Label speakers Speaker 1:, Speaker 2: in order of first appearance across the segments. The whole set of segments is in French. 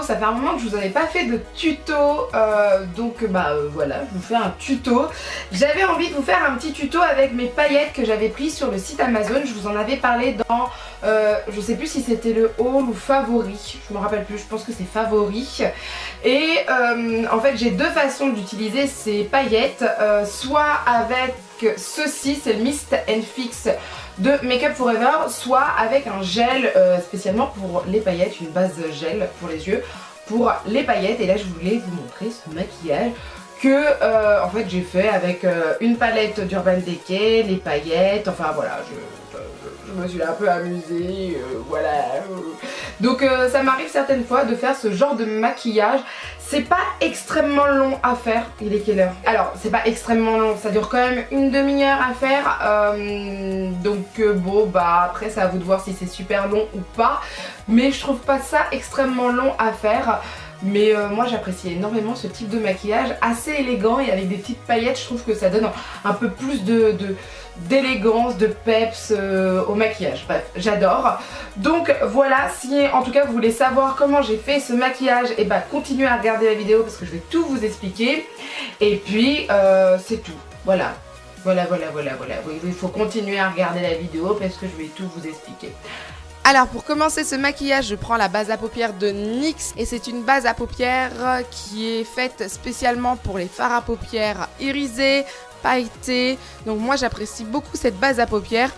Speaker 1: ça fait un moment que je vous en ai pas fait de tuto, donc voilà, je vous fais un tuto. J'avais envie de vous faire un petit tuto avec mes paillettes que j'avais prises sur le site Amazon. Je vous en avais parlé dans, je sais plus si c'était le haul ou favori, je me rappelle plus, je pense que c'est favori. Et en fait j'ai deux façons d'utiliser ces paillettes, soit avec ceci, c'est le Mist and Fix de Make Up For Ever, soit avec un gel spécialement pour les paillettes, une base gel pour les yeux pour les paillettes. Et là je voulais vous montrer ce maquillage que en fait j'ai fait avec une palette d'Urban Decay, les paillettes, enfin voilà, je me suis un peu amusée, voilà. Donc ça m'arrive certaines fois de faire ce genre de maquillage. C'est pas extrêmement long à faire. Il est quelle heure? Alors c'est pas extrêmement long, ça dure quand même une demi-heure à faire, donc bon bah après c'est à vous de voir si c'est super long ou pas, mais je trouve pas ça extrêmement long à faire. Mais moi j'apprécie énormément ce type de maquillage, assez élégant et avec des petites paillettes. Je trouve que ça donne un peu plus d'élégance, de peps au maquillage. Bref, j'adore. Donc voilà, si en tout cas vous voulez savoir comment j'ai fait ce maquillage, et bah continuez à regarder la vidéo parce que je vais tout vous expliquer. Et puis c'est tout, voilà. Voilà. Oui, il faut continuer à regarder la vidéo parce que je vais tout vous expliquer. Alors pour commencer ce maquillage, je prends la base à paupières de NYX et c'est une base à paupières qui est faite spécialement pour les fards à paupières irisés, pailletés. Donc moi j'apprécie beaucoup cette base à paupières.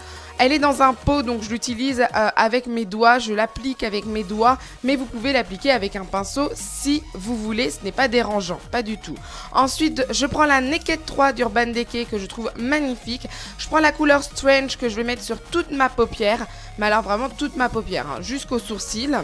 Speaker 1: Elle est dans un pot, donc je l'utilise avec mes doigts, je l'applique avec mes doigts, mais vous pouvez l'appliquer avec un pinceau si vous voulez, ce n'est pas dérangeant, pas du tout. Ensuite, je prends la Naked 3 d'Urban Decay que je trouve magnifique. Je prends la couleur Strange que je vais mettre sur toute ma paupière, mais alors vraiment toute ma paupière, hein, jusqu'au sourcil.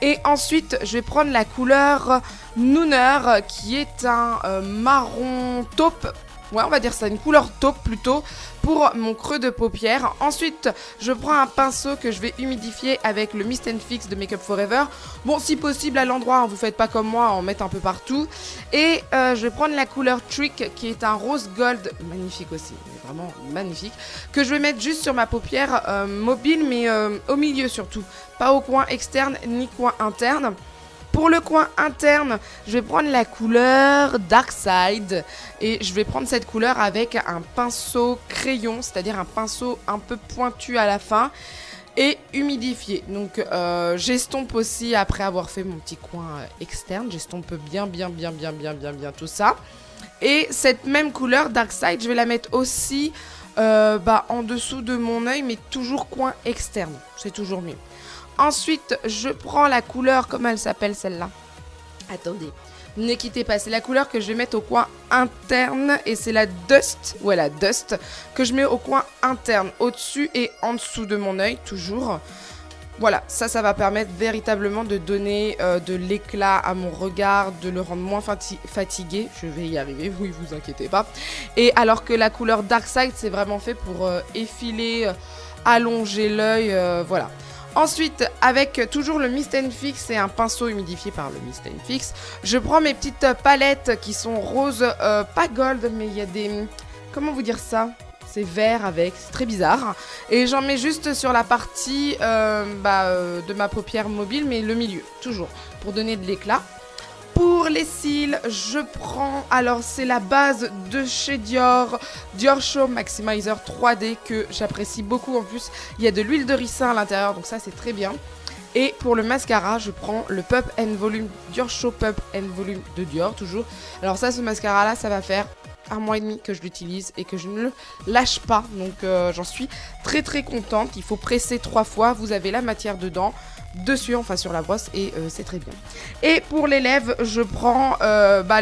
Speaker 1: Et ensuite, je vais prendre la couleur Nooner qui est un marron taupe. Ouais, on va dire ça, une couleur taupe plutôt pour mon creux de paupière. Ensuite, je prends un pinceau que je vais humidifier avec le Mist and Fix de Make Up For Ever. Bon, si possible à l'endroit, hein, vous faites pas comme moi, en mettre un peu partout. Et je vais prendre la couleur Trick qui est un rose gold, magnifique aussi, vraiment magnifique, que je vais mettre juste sur ma paupière mobile, mais au milieu surtout, pas au coin externe ni coin interne. Pour le coin interne, je vais prendre la couleur Dark Side et je vais prendre cette couleur avec un pinceau crayon, c'est-à-dire un pinceau un peu pointu à la fin et humidifié. Donc j'estompe aussi après avoir fait mon petit coin externe, j'estompe bien tout ça. Et cette même couleur Dark Side, je vais la mettre aussi en dessous de mon œil, mais toujours coin externe, c'est toujours mieux. Ensuite, je prends la couleur, comment elle s'appelle celle-là? Attendez, ne quittez pas, c'est la couleur que je vais mettre au coin interne et c'est la Dust, ouais la Dust, que je mets au coin interne, au-dessus et en dessous de mon œil, toujours. Voilà, ça va permettre véritablement de donner de l'éclat à mon regard, de le rendre moins fatigué. Je vais y arriver, oui, vous inquiétez pas. Et alors que la couleur Dark Side, c'est vraiment fait pour effiler, allonger l'œil, voilà. Ensuite, avec toujours le Mist and Fix et un pinceau humidifié par le Mist and Fix, je prends mes petites palettes qui sont roses, pas gold, mais il y a des... Comment vous dire ça? C'est vert avec, c'est très bizarre. Et j'en mets juste sur la partie de ma paupière mobile, mais le milieu, toujours, pour donner de l'éclat. Pour les cils, je prends, alors c'est la base de chez Dior, Dior Show Maximizer 3D que j'apprécie beaucoup. En plus, il y a de l'huile de ricin à l'intérieur, donc ça c'est très bien. Et pour le mascara, je prends le Pump and Volume, Dior Show Pump and Volume de Dior, toujours. Alors ça, ce mascara-là, ça va faire 1 mois et demi que je l'utilise et que je ne le lâche pas. Donc j'en suis très contente. Il faut presser 3 fois, vous avez la matière dedans. Dessus, enfin sur la brosse, et c'est très bien. Et pour les lèvres, je prends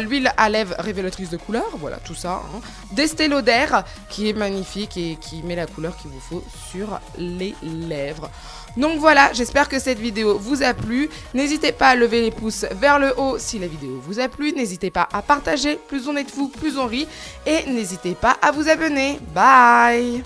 Speaker 1: l'huile à lèvres révélatrice de couleur, voilà tout ça, hein. D'Estée Lauder, qui est magnifique et qui met la couleur qu'il vous faut sur les lèvres. Donc voilà, j'espère que cette vidéo vous a plu. N'hésitez pas à lever les pouces vers le haut si la vidéo vous a plu. N'hésitez pas à partager, plus on est de fous, plus on rit. Et n'hésitez pas à vous abonner. Bye!